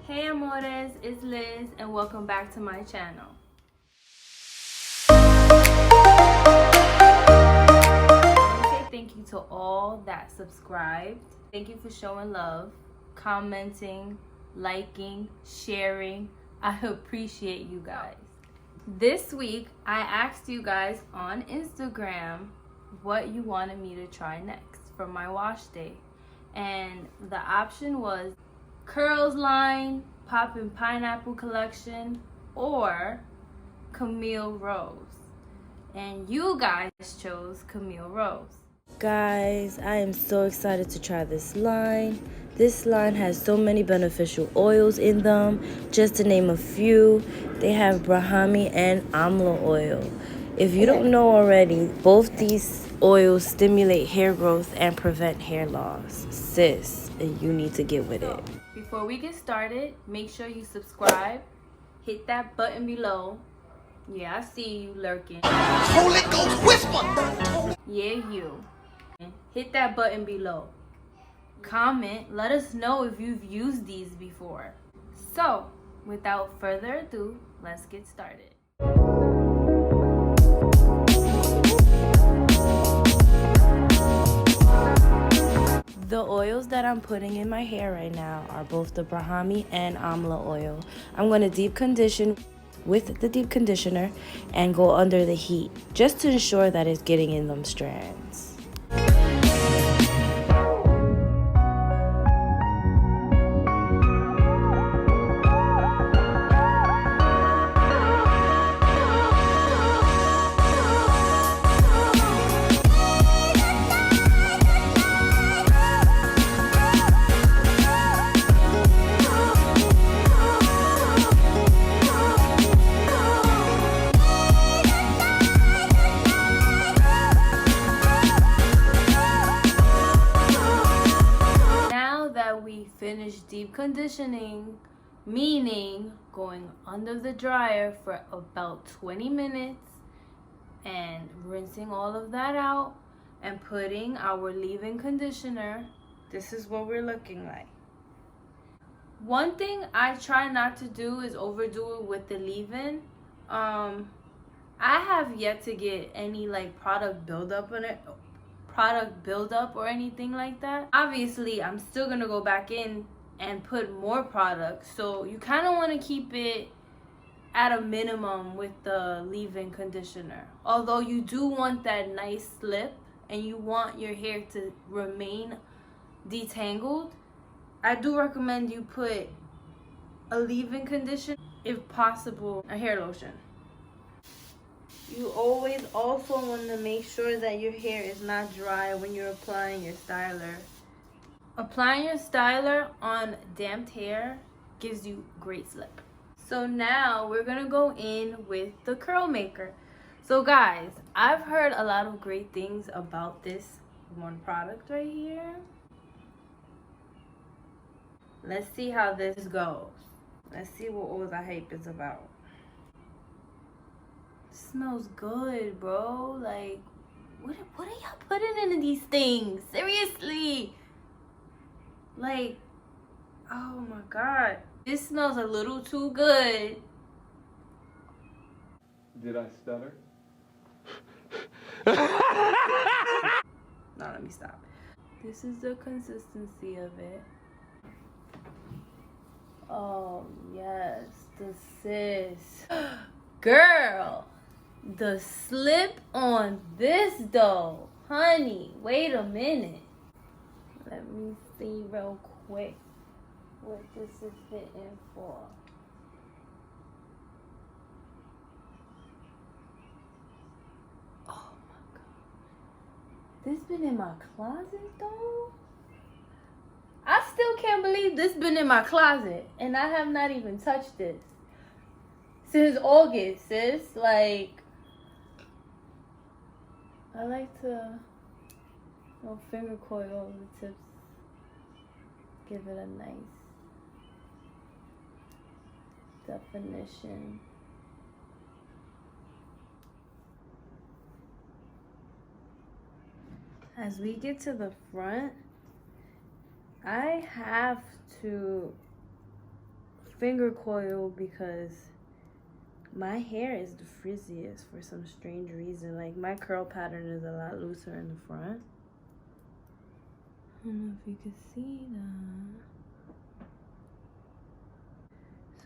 Hey Amores, it's Liz and welcome back to my channel. I want to say thank you to all that subscribed. Thank you for showing love, commenting, liking, sharing. I appreciate you guys. This week, I asked you guys on Instagram what you wanted me to try next for my wash day. And the option was curls line, poppin' pineapple collection, or Camille Rose. And you guys chose Camille Rose. Guys, I am so excited to try this line. This line has so many beneficial oils in them. Just to name a few, they have Brahmi and Amla oil. If you don't know already, both these oils stimulate hair growth and prevent hair loss. Sis, you need to get with it. Before we get started, make sure you subscribe, hit that button below. Yeah, I see you lurking. Holy Ghost whisper! Yeah, you. Hit that button below. Comment, let us know if you've used these before. So, without further ado, let's get started. The oils that I'm putting in my hair right now are both the Brahmi and Amla oil. I'm going to deep condition with the deep conditioner and go under the heat just to ensure that it's getting in them strands. Finish deep conditioning, meaning going under the dryer for about 20 minutes and rinsing all of that out and putting our leave-in conditioner. This is what we're looking like. One thing I try not to do is overdo it with the leave-in. I have yet to get any like product buildup or anything like that. Obviously, I'm still gonna go back in and put more products, so you kind of want to keep it at a minimum with the leave-in conditioner. Although you do want that nice slip and you want your hair to remain detangled, I do recommend you put a leave-in conditioner, if possible a hair lotion. You always also want to make sure that your hair is not dry when you're applying your styler. Applying your styler on damped hair gives you great slip. So now we're going to go in with the curl maker. So guys, I've heard a lot of great things about this one product right here. Let's see how this goes. Let's see what all the hype is about. Smells good, bro. Like, what are y'all putting into these things? Seriously. Like, oh my god. This smells a little too good. Did I stutter? No, let me stop. This is the consistency of it. Oh, yes. The sis. Girl. The slip on this though, honey, wait a minute. Let me see real quick what this is fitting for. Oh my god. This been in my closet though? I still can't believe this been in my closet and I have not even touched this since August, sis. Like, I like to finger coil over the tips, give it a nice definition. As we get to the front, I have to finger coil because my hair is the frizziest for some strange reason. Like, my curl pattern is a lot looser in the front. I don't know if you can see that.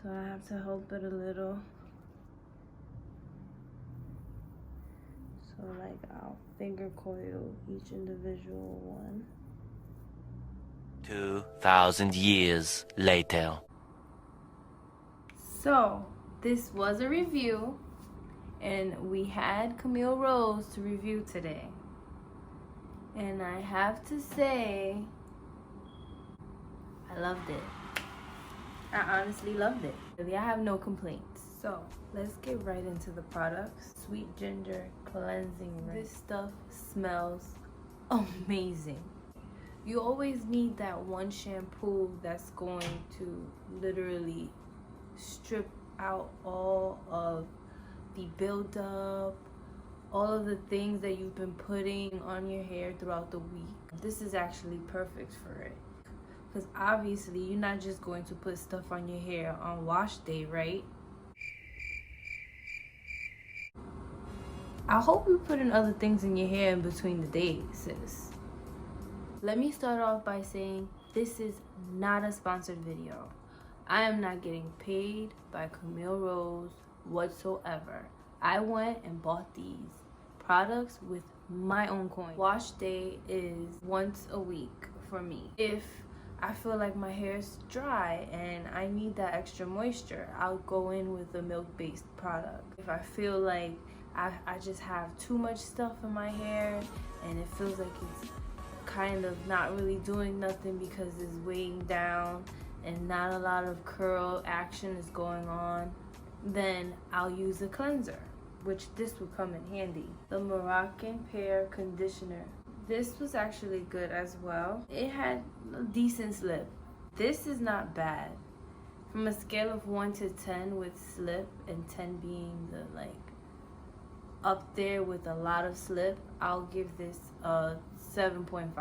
So I have to help it a little. So like, I'll finger coil each individual one. 2,000 years later. So this was a review, and we had Camille Rose to review today. And I have to say, I loved it. I honestly loved it. Really, I have no complaints. So let's get right into the products. Sweet ginger cleansing rinse. This stuff smells amazing. You always need that one shampoo that's going to literally strip out all of the buildup, all of the things that you've been putting on your hair throughout the week. This is actually perfect for it. Because obviously you're not just going to put stuff on your hair on wash day, right? I hope you're putting other things in your hair in between the days, sis. Let me start off by saying this is not a sponsored video. I am not getting paid by Camille Rose whatsoever. I went and bought these products with my own coin. Wash day is once a week for me. If I feel like my hair is dry and I need that extra moisture, I'll go in with a milk-based product. If I feel like I just have too much stuff in my hair and it feels like it's kind of not really doing nothing because it's weighing down and not a lot of curl action is going on, then I'll use a cleanser, which this will come in handy. The Moroccan Pear conditioner. This was actually good as well. It had a decent slip. This is not bad. From a scale of 1 to 10 with slip and 10 being the like up there with a lot of slip, I'll give this a 7.5.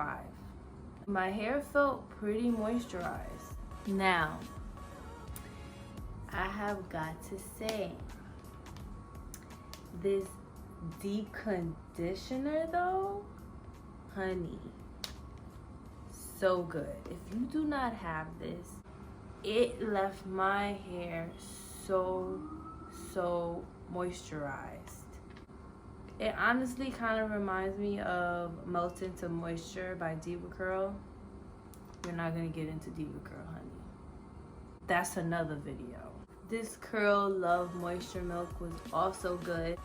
My hair felt pretty moisturized. Now, I have got to say, this deep conditioner though, honey, so good. If you do not have this, it left my hair so moisturized. It honestly kind of reminds me of Melt Into Moisture by Diva Curl. You're not gonna get into Diva Curl, honey. That's another video. This Curl Love Moisture Milk was also good.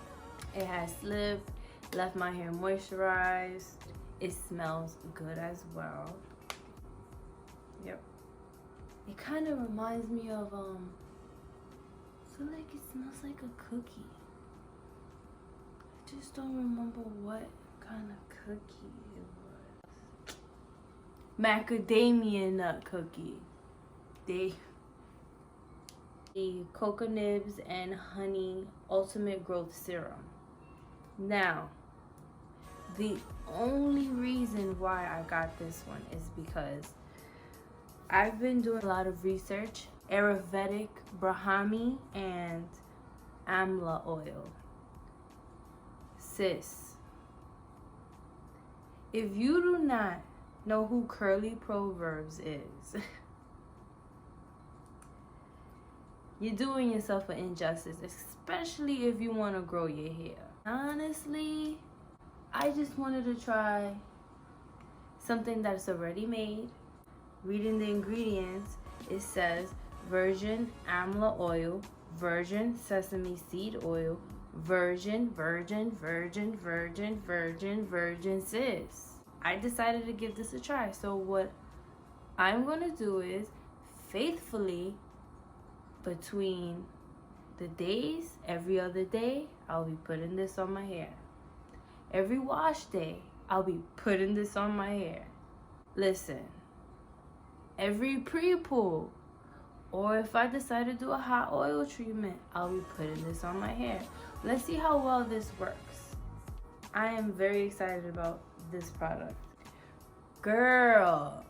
It has slip, left my hair moisturized. It smells good as well. Yep. It kind of reminds me of, I feel like it smells like a cookie. I just don't remember what kind of cookie it was. Macadamia nut cookie. The Cocoa Nibs and Honey Ultimate Growth Serum. Now, the only reason why I got this one is because I've been doing a lot of research. Ayurvedic Brahmi and Amla oil. Sis, if you do not know who Curly Proverbs is, you're doing yourself an injustice, especially if you want to grow your hair. Honestly, I just wanted to try something that's already made. Reading the ingredients, it says virgin amla oil, virgin sesame seed oil, virgin sis. I decided to give this a try. So what I'm gonna do is faithfully, between the days, every other day, I'll be putting this on my hair. Every wash day, I'll be putting this on my hair. Listen, every pre-pull, or if I decide to do a hot oil treatment, I'll be putting this on my hair. Let's see how well this works. I am very excited about this product. Girl,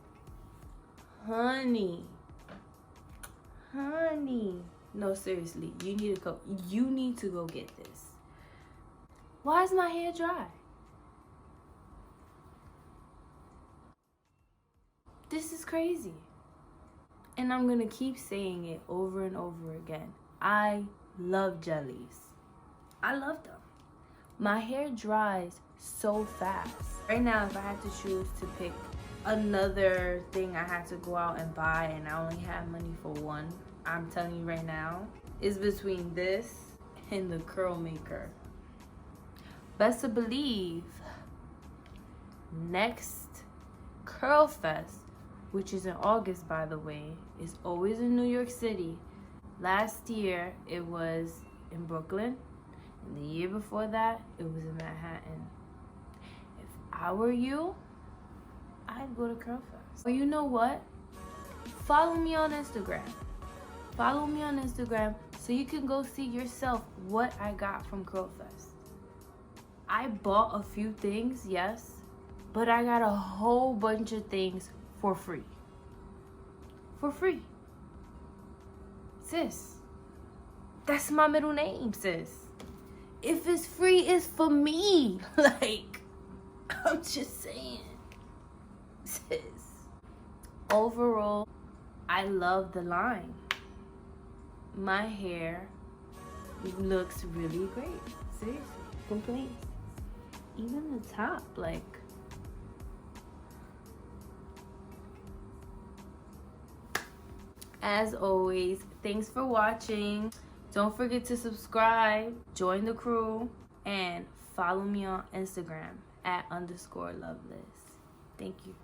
honey, Honey. No, seriously. You need to go get this. Why is my hair dry? This is crazy. And I'm going to keep saying it over and over again. I love jellies. I love them. My hair dries so fast. Right now, if I had to choose to pick another thing I had to go out and buy and I only have money for one, I'm telling you right now, is between this and the curl maker. Best to believe, next Curl Fest, which is in August, by the way, is always in New York City. Last year, it was in Brooklyn. And the year before that, it was in Manhattan. If I were you, I'd go to Curl Fest. Or you know what? Follow me on Instagram. Follow me on Instagram so you can go see yourself what I got from Curl Fest. I bought a few things, yes, but I got a whole bunch of things for free. For free. Sis, that's my middle name, sis. If it's free, it's for me. Like, I'm just saying. Sis. Overall, I love the line. My hair looks really great. Seriously. Complaints. Even the top, like. As always, thanks for watching. Don't forget to subscribe, join the crew, and follow me on Instagram @_Loveless. Thank you.